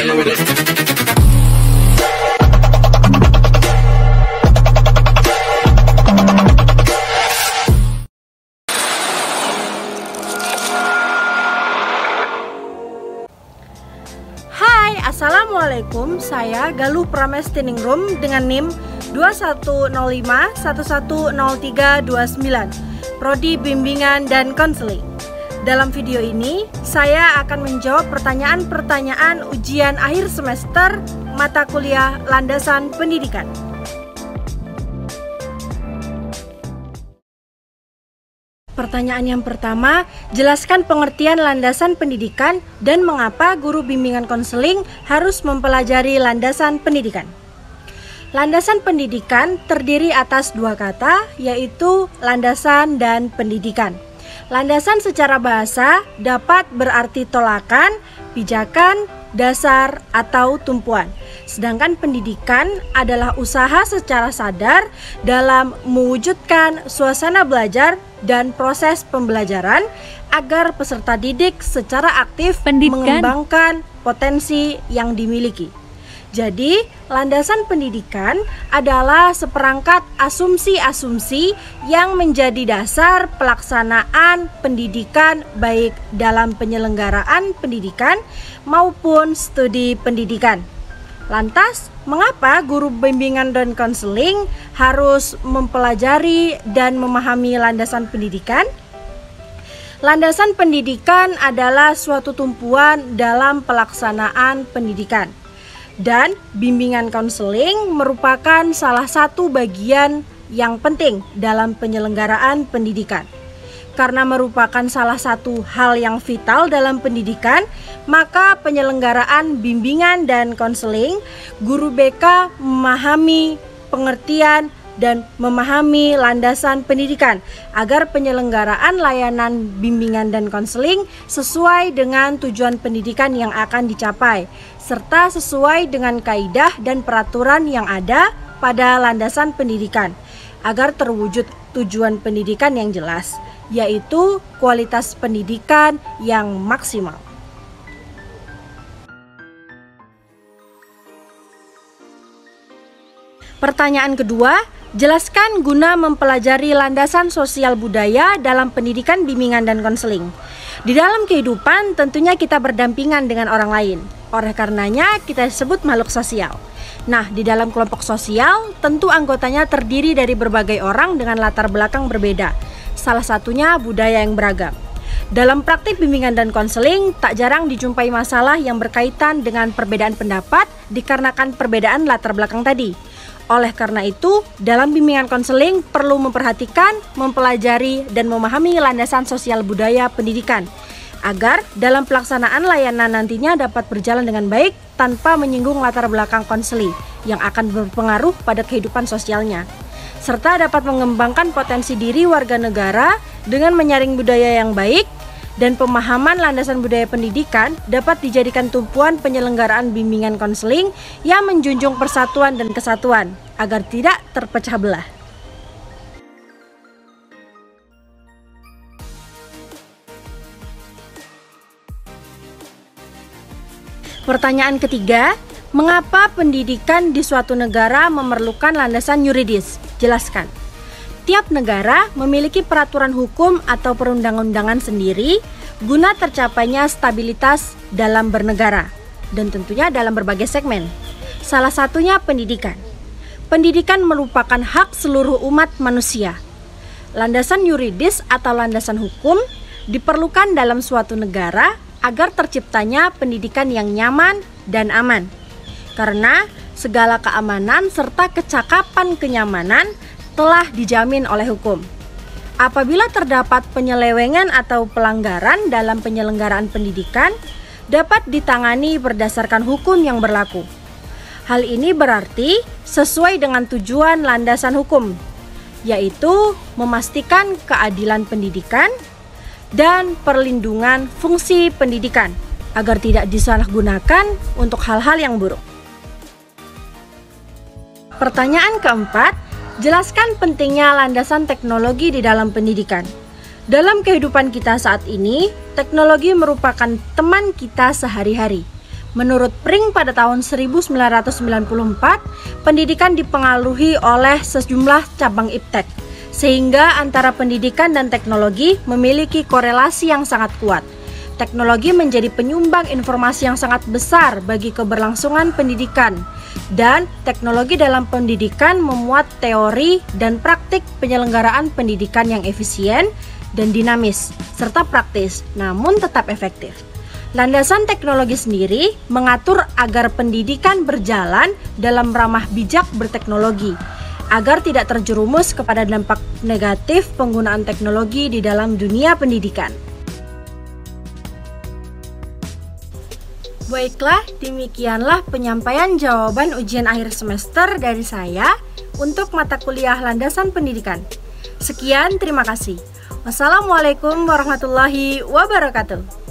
familiar with it. Hai, Assalamualaikum. Saya Galuh Pramestiningrum dengan NIM 2105110329, Prodi Bimbingan dan Konseling. Dalam video ini, saya akan menjawab pertanyaan-pertanyaan ujian akhir semester mata kuliah Landasan Pendidikan. Pertanyaan yang pertama, jelaskan pengertian landasan pendidikan dan mengapa guru bimbingan konseling harus mempelajari landasan pendidikan. Landasan pendidikan terdiri atas dua kata, yaitu landasan dan pendidikan. Landasan secara bahasa dapat berarti tolakan, pijakan, dasar, atau tumpuan. Sedangkan pendidikan adalah usaha secara sadar dalam mewujudkan suasana belajar dan proses pembelajaran agar peserta didik secara aktif mengembangkan potensi yang dimiliki. Jadi, landasan pendidikan adalah seperangkat asumsi-asumsi yang menjadi dasar pelaksanaan pendidikan baik dalam penyelenggaraan pendidikan maupun studi pendidikan. Lantas, mengapa guru bimbingan dan konseling harus mempelajari dan memahami landasan pendidikan? Landasan pendidikan adalah suatu tumpuan dalam pelaksanaan pendidikan. Dan bimbingan konseling merupakan salah satu bagian yang penting dalam penyelenggaraan pendidikan. Karena merupakan salah satu hal yang vital dalam pendidikan, maka penyelenggaraan bimbingan dan konseling, guru BK memahami pengertian dan memahami landasan pendidikan agar penyelenggaraan layanan bimbingan dan konseling sesuai dengan tujuan pendidikan yang akan dicapai, serta sesuai dengan kaidah dan peraturan yang ada pada landasan pendidikan agar terwujud tujuan pendidikan yang jelas, yaitu kualitas pendidikan yang maksimal. Pertanyaan kedua, jelaskan guna mempelajari landasan sosial budaya dalam pendidikan bimbingan dan konseling. Di dalam kehidupan tentunya kita berdampingan dengan orang lain. Oleh karenanya kita disebut makhluk sosial. Nah, di dalam kelompok sosial tentu anggotanya terdiri dari berbagai orang dengan latar belakang berbeda. Salah satunya budaya yang beragam. Dalam praktik bimbingan dan konseling tak jarang dijumpai masalah yang berkaitan dengan perbedaan pendapat dikarenakan perbedaan latar belakang tadi. Oleh karena itu, dalam bimbingan konseling perlu memperhatikan, mempelajari, dan memahami landasan sosial budaya pendidikan agar dalam pelaksanaan layanan nantinya dapat berjalan dengan baik tanpa menyinggung latar belakang konseli yang akan berpengaruh pada kehidupan sosialnya, serta dapat mengembangkan potensi diri warga negara dengan menyaring budaya yang baik. Dan pemahaman landasan budaya pendidikan dapat dijadikan tumpuan penyelenggaraan bimbingan konseling yang menjunjung persatuan dan kesatuan agar tidak terpecah belah. Pertanyaan ketiga, mengapa pendidikan di suatu negara memerlukan landasan yuridis? Jelaskan. Tiap negara memiliki peraturan hukum atau perundang-undangan sendiri guna tercapainya stabilitas dalam bernegara dan tentunya dalam berbagai segmen. Salah satunya pendidikan. Pendidikan merupakan hak seluruh umat manusia. Landasan yuridis atau landasan hukum diperlukan dalam suatu negara agar terciptanya pendidikan yang nyaman dan aman. Karena segala keamanan serta kecakapan kenyamanan telah dijamin oleh hukum. Apabila terdapat penyelewengan atau pelanggaran dalam penyelenggaraan pendidikan, dapat ditangani berdasarkan hukum yang berlaku. Hal ini berarti sesuai dengan tujuan landasan hukum, yaitu memastikan keadilan pendidikan dan perlindungan fungsi pendidikan agar tidak disalahgunakan untuk hal-hal yang buruk. Pertanyaan keempat, jelaskan pentingnya landasan teknologi di dalam pendidikan. Dalam kehidupan kita saat ini, teknologi merupakan teman kita sehari-hari. Menurut Pring pada tahun 1994, pendidikan dipengaruhi oleh sejumlah cabang iptek, sehingga antara pendidikan dan teknologi memiliki korelasi yang sangat kuat. Teknologi menjadi penyumbang informasi yang sangat besar bagi keberlangsungan pendidikan, dan teknologi dalam pendidikan memuat teori dan praktik penyelenggaraan pendidikan yang efisien dan dinamis, serta praktis, namun tetap efektif. Landasan teknologi sendiri mengatur agar pendidikan berjalan dalam ramah bijak berteknologi, agar tidak terjerumus kepada dampak negatif penggunaan teknologi di dalam dunia pendidikan. Baiklah, demikianlah penyampaian jawaban ujian akhir semester dari saya untuk mata kuliah Landasan Pendidikan. Sekian, terima kasih. Wassalamualaikum warahmatullahi wabarakatuh.